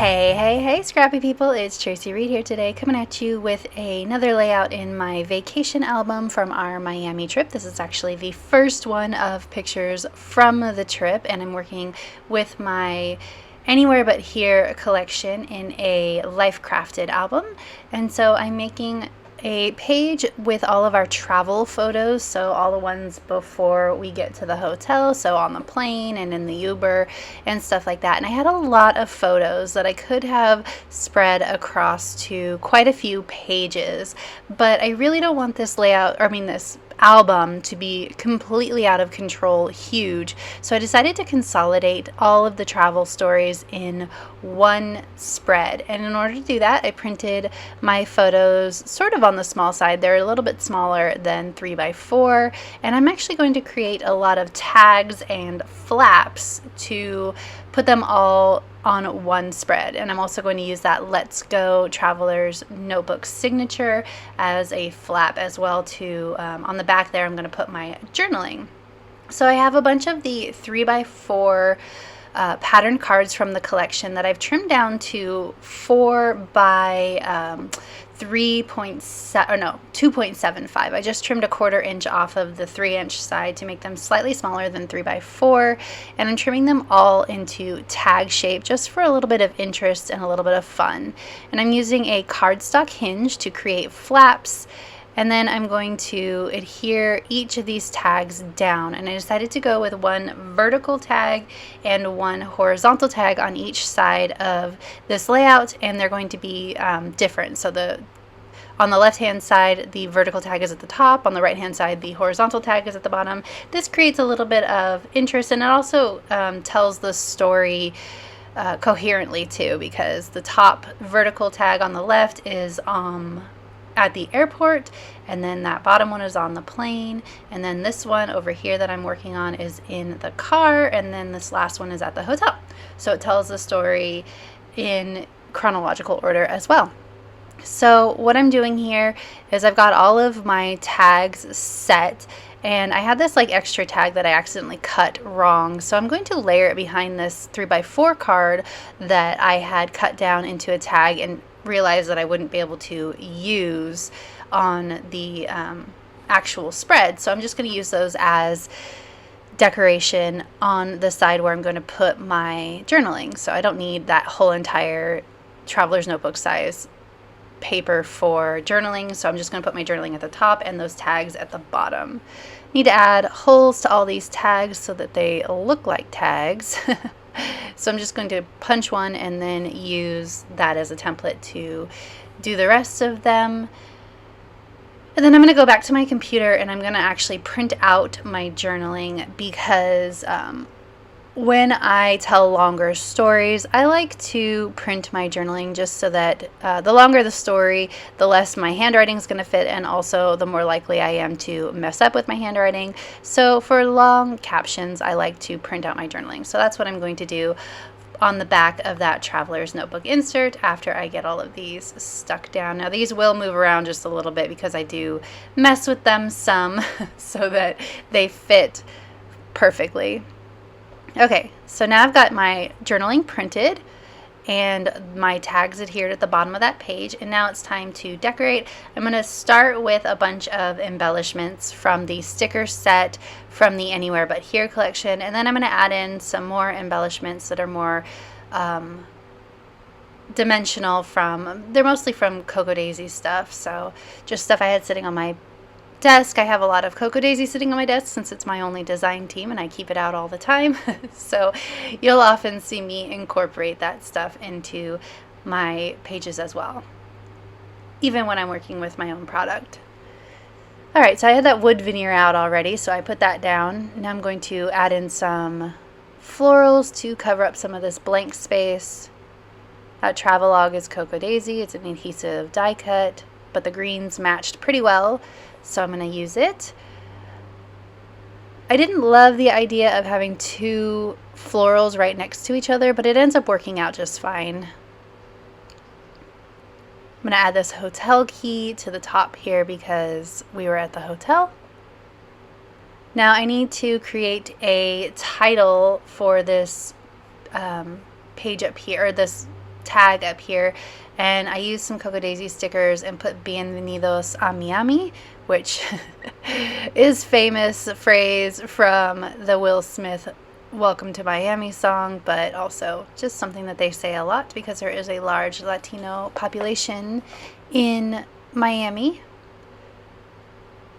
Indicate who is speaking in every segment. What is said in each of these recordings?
Speaker 1: Hey, scrappy people, it's Tracy Reed here today, coming at you with another layout in my vacation album from our Miami trip. This is actually the first one of pictures from the trip, and I'm working with my Anywhere But Here collection in a Life Crafted album. And so I'm making a page with all of our travel photos, so all the ones before we get to the hotel, so on the plane and in the Uber and stuff like that. And I had a lot of photos that I could have spread across to quite a few pages, but I really don't want this layout, this album to be completely out of control huge. So I decided to consolidate all of the travel stories in one spread. And in order to do that, I printed my photos sort of on the small side. They're a little bit smaller than 3x4. And I'm actually going to create a lot of tags and flaps to put them all on one spread. And I'm also going to use that Let's Go Traveler's Notebook signature as a flap as well to on the back there I'm going to put my journaling. So I have a bunch of the 3x4 pattern cards from the collection that I've trimmed down to 4 by 2.75. I just trimmed a 1/4 inch off of the 3-inch side to make them slightly smaller than 3x4, and I'm trimming them all into tag shape just for a little bit of interest and a little bit of fun. And I'm using a cardstock hinge to create flaps, and then I'm going to adhere each of these tags down. And I decided to go with one vertical tag and one horizontal tag on each side of this layout, and they're going to be different. So on the left hand side, the vertical tag is at the top. On the right hand side, the horizontal tag is at the bottom. This creates a little bit of interest, and it also tells the story coherently too, because the top vertical tag on the left is at the airport, and then that bottom one is on the plane, and then this one over here that I'm working on is in the car, and then this last one is at the hotel. So it tells the story in chronological order as well. So what I'm doing here is I've got all of my tags set, and I had this extra tag that I accidentally cut wrong, so I'm going to layer it behind this 3x4 card that I had cut down into a tag and realized that I wouldn't be able to use on the actual spread. So I'm just going to use those as decoration on the side where I'm going to put my journaling. So I don't need that whole entire Traveler's Notebook size paper for journaling, so I'm just going to put my journaling at the top and those tags at the bottom. Need to add holes to all these tags so that they look like tags. So I'm just going to punch one and then use that as a template to do the rest of them. And then I'm going to go back to my computer and I'm going to actually print out my journaling, because when I tell longer stories, I like to print my journaling just so that the longer the story, the less my handwriting is going to fit, and also the more likely I am to mess up with my handwriting. So for long captions, I like to print out my journaling. So that's what I'm going to do on the back of that Traveler's Notebook insert after I get all of these stuck down. Now these will move around just a little bit because I do mess with them some so that they fit perfectly. Okay, so now I've got my journaling printed and my tags adhered at the bottom of that page, and now it's time to decorate. I'm going to start with a bunch of embellishments from the sticker set from the Anywhere But Here collection, and then I'm going to add in some more embellishments that are more dimensional they're mostly from Cocoa Daisy stuff, so just stuff I had sitting on my desk. I have a lot of Cocoa Daisy sitting on my desk since it's my only design team and I keep it out all the time. So you'll often see me incorporate that stuff into my pages as well, even when I'm working with my own product. Alright, so I had that wood veneer out already, so I put that down. Now I'm going to add in some florals to cover up some of this blank space. That Travelog is Cocoa Daisy. It's an adhesive die cut, but the greens matched pretty well, so I'm going to use it. I didn't love the idea of having two florals right next to each other, but it ends up working out just fine. I'm going to add this hotel key to the top here because we were at the hotel. Now I need to create a title for this page up here, or this tag up here, and I used some Cocoa Daisy stickers and put Bienvenidos a Miami, which is famous phrase from the Will Smith Welcome to Miami song, but also just something that they say a lot because there is a large Latino population in Miami.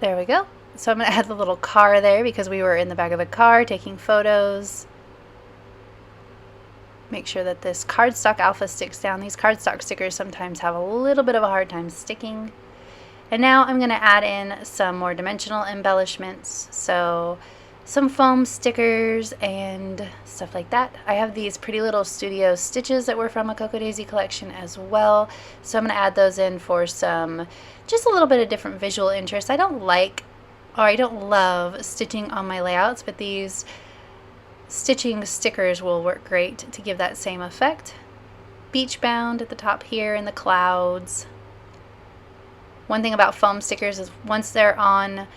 Speaker 1: There we go. So I'm going to add the little car there because we were in the back of the car taking photos. Make sure that this cardstock alpha sticks down. These cardstock stickers sometimes have a little bit of a hard time sticking. And now I'm going to add in some more dimensional embellishments. So some foam stickers and stuff like that. I have these pretty little studio stitches that were from a Cocoa Daisy collection as well. So I'm going to add those in for some, just a little bit of different visual interest. I don't love stitching on my layouts, but these stitching stickers will work great to give that same effect. Beach bound at the top here in the clouds. One thing about foam stickers is once they're on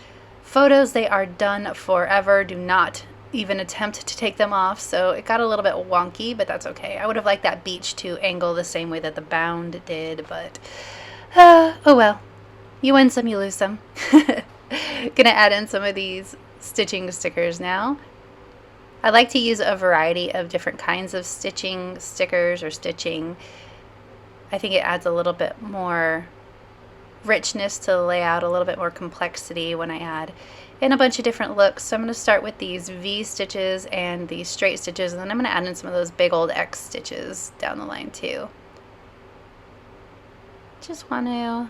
Speaker 1: photos, they are done forever. Do not even attempt to take them off. So it got a little bit wonky, but that's okay. I would have liked that beach to angle the same way that the bound did, but oh well. You win some, you lose some. Gonna add in some of these stitching stickers now. I like to use a variety of different kinds of stitching stickers or stitching. I think it adds a little bit more richness to the layout, a little bit more complexity when I add in a bunch of different looks. So I'm going to start with these V stitches and these straight stitches, and then I'm going to add in some of those big old X stitches down the line too. Just want to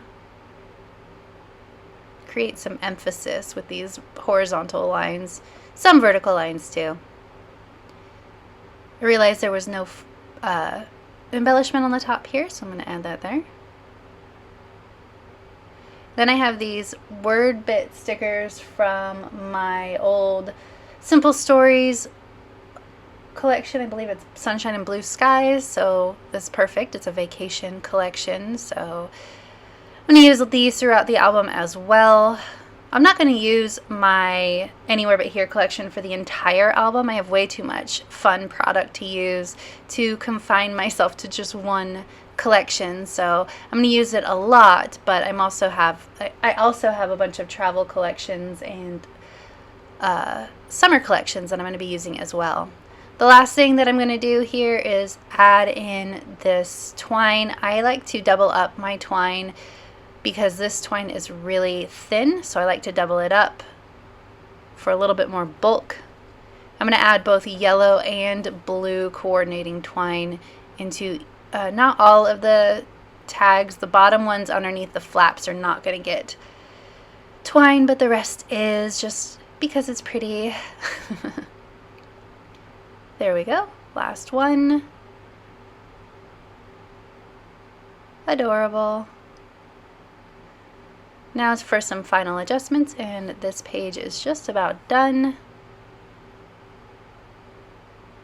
Speaker 1: create some emphasis with these horizontal lines, some vertical lines too. I realized there was no embellishment on the top here, so I'm going to add that there. Then I have these word bit stickers from my old Simple Stories collection. I believe it's Sunshine and Blue Skies, so that's perfect. It's a vacation collection, so I'm going to use these throughout the album as well. I'm not going to use my Anywhere But Here collection for the entire album. I have way too much fun product to use to confine myself to just one collection, so I'm going to use it a lot, but I also have a bunch of travel collections and summer collections that I'm going to be using as well. The last thing that I'm going to do here is add in this twine. I like to double up my twine because this twine is really thin, so I like to double it up for a little bit more bulk. I'm going to add both yellow and blue coordinating twine into not all of the tags. The bottom ones underneath the flaps are not going to get twine, but the rest is, just because it's pretty. There we go. Last one. Adorable. Now it's for some final adjustments, and this page is just about done,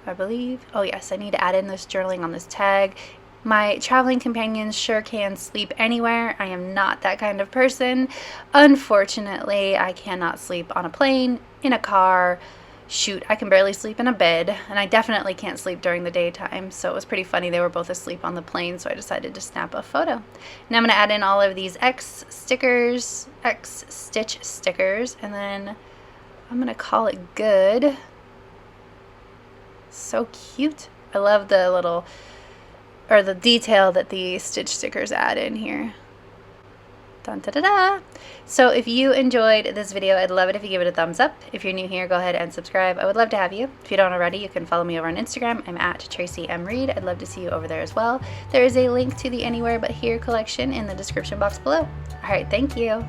Speaker 1: I believe. Oh yes, I need to add in this journaling on this tag. My traveling companions sure can sleep anywhere. I am not that kind of person. Unfortunately, I cannot sleep on a plane, in a car. Shoot, I can barely sleep in a bed, and I definitely can't sleep during the daytime, so it was pretty funny. They were both asleep on the plane, so I decided to snap a photo. Now I'm going to add in all of these X stitch stickers, and then I'm going to call it good. So cute. I love the little, or the detail that the stitch stickers add in here. Dun, da, da, da. So if you enjoyed this video, I'd love it if you give it a thumbs up. If you're new here, go ahead and subscribe. I would love to have you. If you don't already, you can follow me over on Instagram. I'm at Traci M. Reed. I'd love to see you over there as well. There is a link to the Anywhere But Here collection in the description box below. All right, thank you.